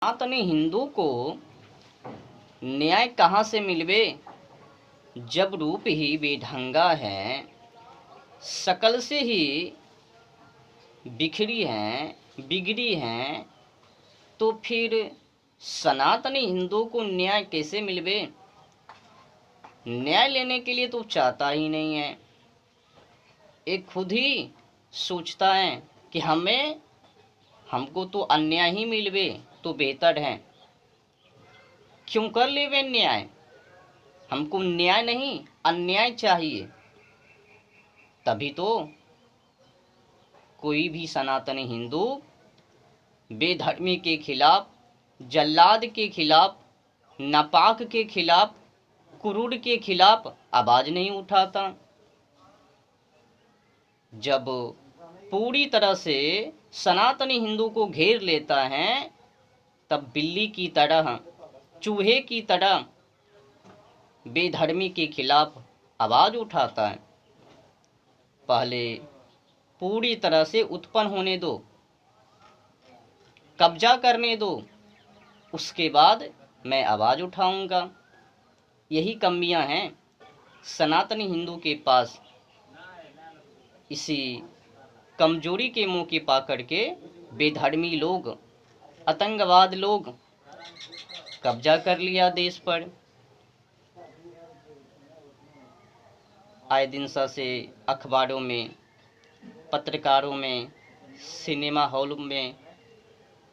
सनातनी हिंदू को न्याय कहाँ से मिलवे, जब रूप ही बेढंगा है, शकल से ही बिखरी हैं, बिगड़ी हैं, तो फिर सनातनी हिंदू को न्याय कैसे मिलवे। न्याय लेने के लिए तो चाहता ही नहीं है, एक खुद ही सोचता है कि हमको तो अन्याय ही मिलवे तो बेहतर है, क्यों कर लेवे न्याय। हमको न्याय नहीं अन्याय चाहिए, तभी तो कोई भी सनातनी हिंदू बेधर्मी के खिलाफ, जल्लाद के खिलाफ, नापाक के खिलाफ, क्रूर के खिलाफ आवाज नहीं उठाता। जब पूरी तरह से सनातनी हिंदू को घेर लेता है, तब बिल्ली की तरह, चूहे की तरह बेधर्मी के खिलाफ आवाज उठाता है। पहले पूरी तरह से उत्पन्न होने दो, कब्जा करने दो, उसके बाद मैं आवाज उठाऊंगा। यही कमियां हैं सनातनी हिंदू के पास। इसी कमजोरी के मौके पा करके बेधर्मी लोग, आतंकवाद लोग कब्जा कर लिया देश पर। आए दिन सा से अखबारों में, पत्रकारों में, सिनेमा हॉल में,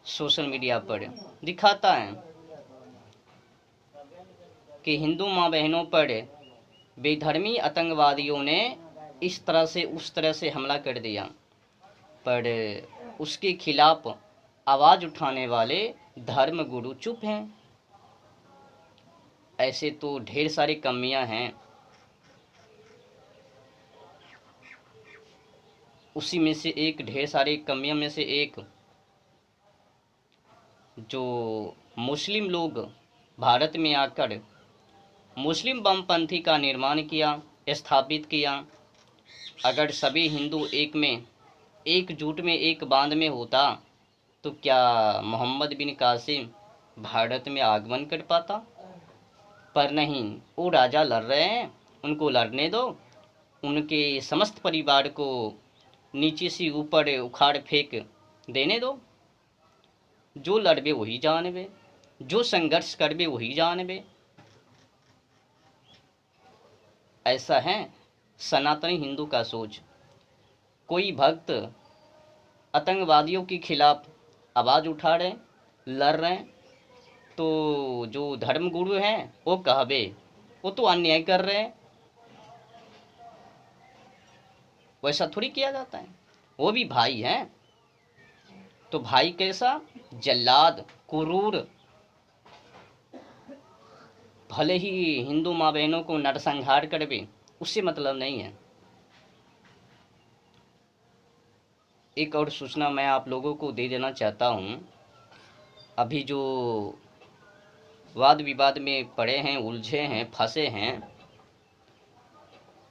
सोशल मीडिया पर दिखाता है कि हिंदू माँ बहनों पर बेधर्मी आतंकवादियों ने इस तरह से उस तरह से हमला कर दिया, पर उसके खिलाफ आवाज उठाने वाले धर्म गुरु चुप हैं। ऐसे तो ढेर सारी कमियां हैं। उसी में से एक, ढेर सारी कमियों में से एक, जो मुस्लिम लोग भारत में आकर मुस्लिम वामपंथी का निर्माण किया, स्थापित किया। अगर सभी हिंदू एकजुट में, एक बांध में होता, तो क्या मोहम्मद बिन कासिम भारत में आगमन कर पाता। पर नहीं, वो राजा लड़ रहे हैं, उनको लड़ने दो, उनके समस्त परिवार को नीचे से ऊपर उखाड़ फेंक देने दो। जो लड़बे वही जानबे, जो संघर्ष करबे वही जानबे। ऐसा है सनातनी हिंदू का सोच। कोई भक्त आतंकवादियों के खिलाफ आवाज उठा रहे, लड़ रहे, तो जो धर्म गुरु हैं वो कहबे वो तो अन्याय कर रहे हैं। वैसा थोड़ी किया जाता है, वो भी भाई हैं। तो भाई कैसा, जल्लाद, क्रूर। भले ही हिंदू माँ बहनों को नरसंहार करवे, उससे मतलब नहीं है। एक और सूचना मैं आप लोगों को दे देना चाहता हूँ। अभी जो वाद विवाद में पड़े हैं, उलझे हैं, फंसे हैं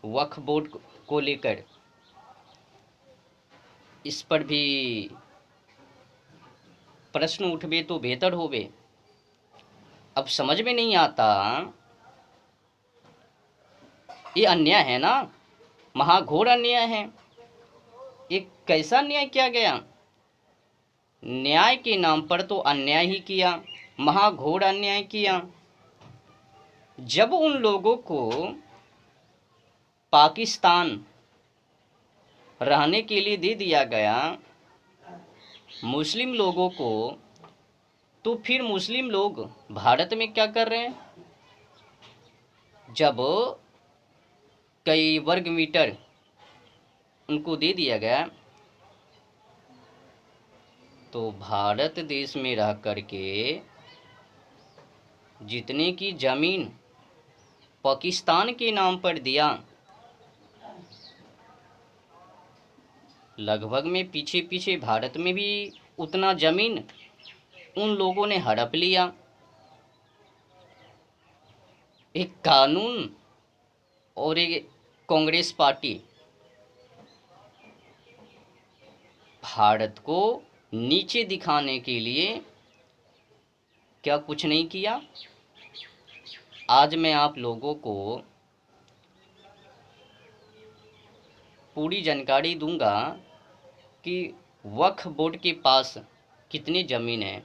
वक्फ बोर्ड को लेकर, इस पर भी प्रश्न उठवे तो बेहतर होवे। अब समझ में नहीं आता, ये अन्याय है ना, महाघोर अन्याय है। एक कैसा न्याय किया गया, न्याय के नाम पर तो अन्याय ही किया, महाघोर अन्याय किया। जब उन लोगों को पाकिस्तान रहने के लिए दे दिया गया, मुस्लिम लोगों को, तो फिर मुस्लिम लोग भारत में क्या कर रहे हैं। जब कई वर्ग मीटर उनको दे दिया गया, तो भारत देश में रह करके जितने की जमीन पाकिस्तान के नाम पर दिया, लगभग में पीछे पीछे भारत में भी उतना जमीन उन लोगों ने हड़प लिया। एक कानून और एक कांग्रेस पार्टी भारत को नीचे दिखाने के लिए क्या कुछ नहीं किया? आज मैं आप लोगों को पूरी जानकारी दूंगा कि वक्फ बोर्ड के पास कितनी ज़मीन है।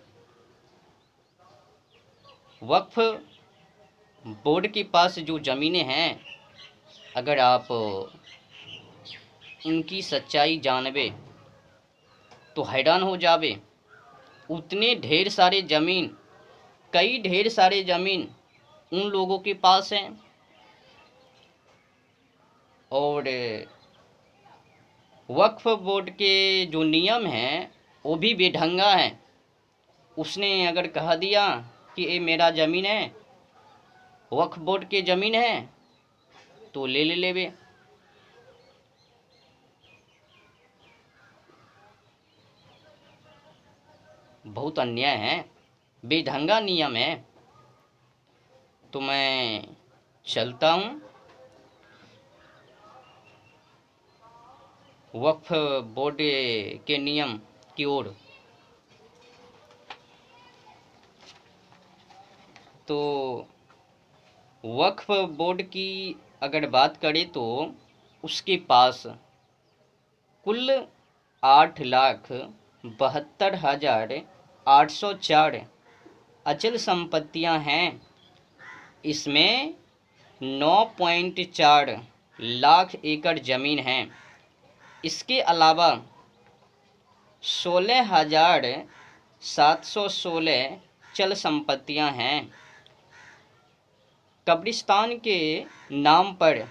वक्फ बोर्ड के पास जो ज़मीनें हैं, अगर आप उनकी सच्चाई जानबे तो हैरान हो जावे। उतने ढेर सारे ज़मीन, कई ढेर सारे ज़मीन उन लोगों के पास हैं और वक्फ बोर्ड के जो नियम हैं वो भी बेढंगा हैं। उसने अगर कहा दिया कि ये मेरा ज़मीन है, वक्फ बोर्ड के ज़मीन है, तो ले लेवे। बहुत अन्याय है, बेढंगा नियम है। तो मैं चलता हूँ वक्फ बोर्ड के नियम की ओर। तो वक्फ बोर्ड की अगर बात करें तो उसके पास कुल 8,72,804 अचल संपत्तियां हैं। इसमें 9.4 लाख एकड़ ज़मीन है। इसके अलावा 16,716 चल संपत्तियां हैं। कब्रिस्तान के नाम पर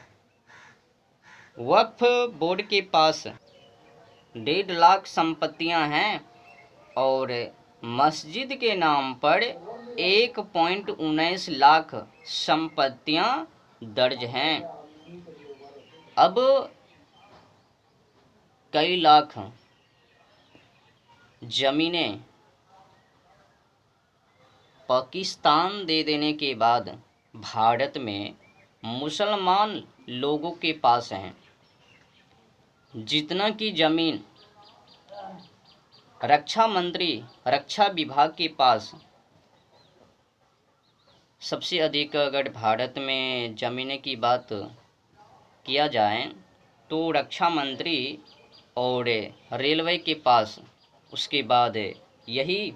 वक्फ बोर्ड के पास 1.5 लाख संपत्तियां हैं और मस्जिद के नाम पर 1.19 लाख संपत्तियां दर्ज हैं। अब कई लाख ज़मीनें पाकिस्तान दे देने के बाद भारत में मुसलमान लोगों के पास हैं। जितना की ज़मीन रक्षा मंत्री, रक्षा विभाग के पास सबसे अधिक, अगर भारत में ज़मीनें की बात किया जाए तो रक्षा मंत्री और रेलवे के पास, उसके बाद यही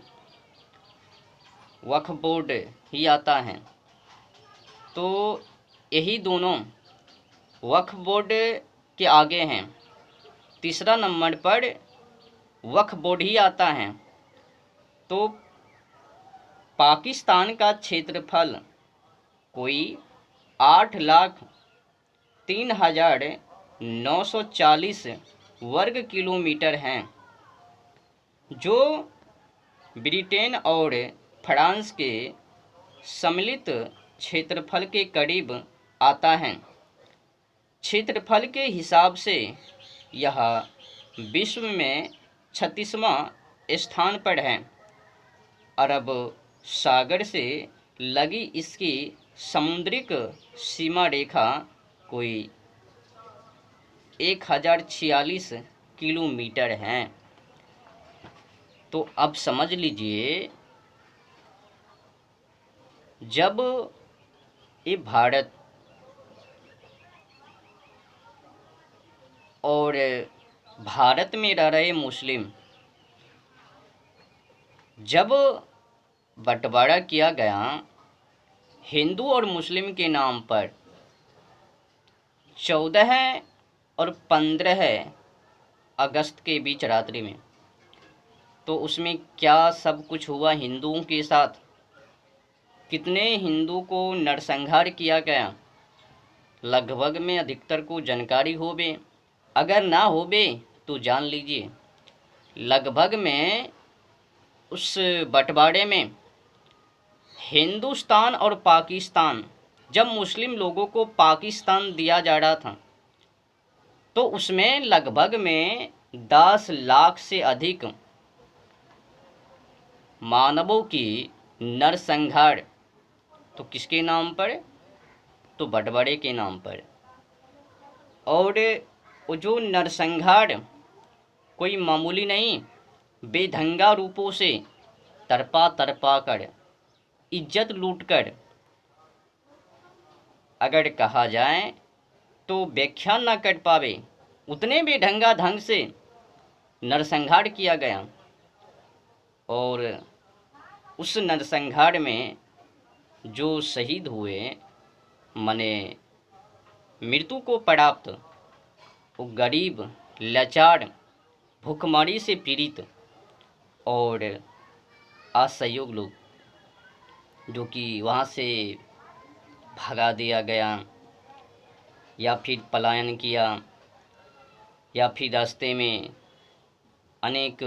वक्फ बोर्ड ही आता है। तो यही दोनों वक्फ बोर्ड के आगे हैं। तीसरा नंबर पर वक्फ बोर्ड ही आता है। तो पाकिस्तान का क्षेत्रफल कोई 8,03,940 वर्ग किलोमीटर हैं, जो ब्रिटेन और फ्रांस के सम्मिलित क्षेत्रफल के करीब आता है। क्षेत्रफल के हिसाब से यह विश्व में 36वां स्थान पर है। अरब सागर से लगी इसकी समुद्रिक सीमा रेखा कोई 1046 किलोमीटर है। तो अब समझ लीजिए, जब ये भारत और भारत में रह रहे मुस्लिम, जब बंटवारा किया गया हिंदू और मुस्लिम के नाम पर 14 और 15 अगस्त के बीच रात्रि में, तो उसमें क्या सब कुछ हुआ हिंदुओं के साथ। कितने हिंदू को नरसंहार किया गया, लगभग में अधिकतर को जानकारी होवे। अगर ना होवे तो जान लीजिए, लगभग में उस बंटवारे में हिंदुस्तान और पाकिस्तान, जब मुस्लिम लोगों को पाकिस्तान दिया जा रहा था, तो उसमें लगभग में 10 लाख से अधिक मानवों की नरसंहार, तो किसके नाम पर? तो बंटवारे के नाम पर। और वो जो नरसंहार कोई मामूली नहीं, बेढंगा रूपों से तरपा कर इज्जत लूटकर अगर कहा जाए तो व्याख्या न कर पावे, उतने बेढंगा ढंग से नरसंहार किया गया। और उस नरसंहार में जो शहीद हुए, माने मृत्यु को प्राप्त, वो गरीब, लाचार, भूखमरी से पीड़ित और असहयोग लोग, जो कि वहाँ से भगा दिया गया या फिर पलायन किया या फिर रास्ते में अनेक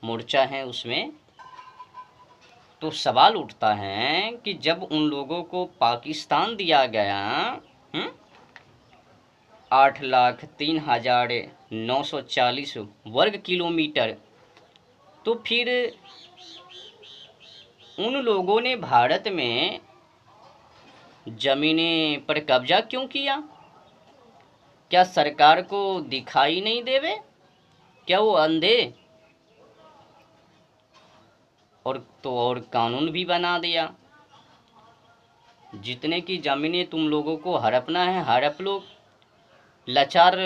मोर्चा हैं उसमें। तो सवाल उठता है कि जब उन लोगों को पाकिस्तान दिया गया 8,03,940 वर्ग किलोमीटर, तो फिर उन लोगों ने भारत में ज़मीनें पर कब्जा क्यों किया? क्या सरकार को दिखाई नहीं देवे? क्या वो अंधे? और कानून भी बना दिया, जितने की ज़मीनें तुम लोगों को हड़पना है हड़प लो। लाचार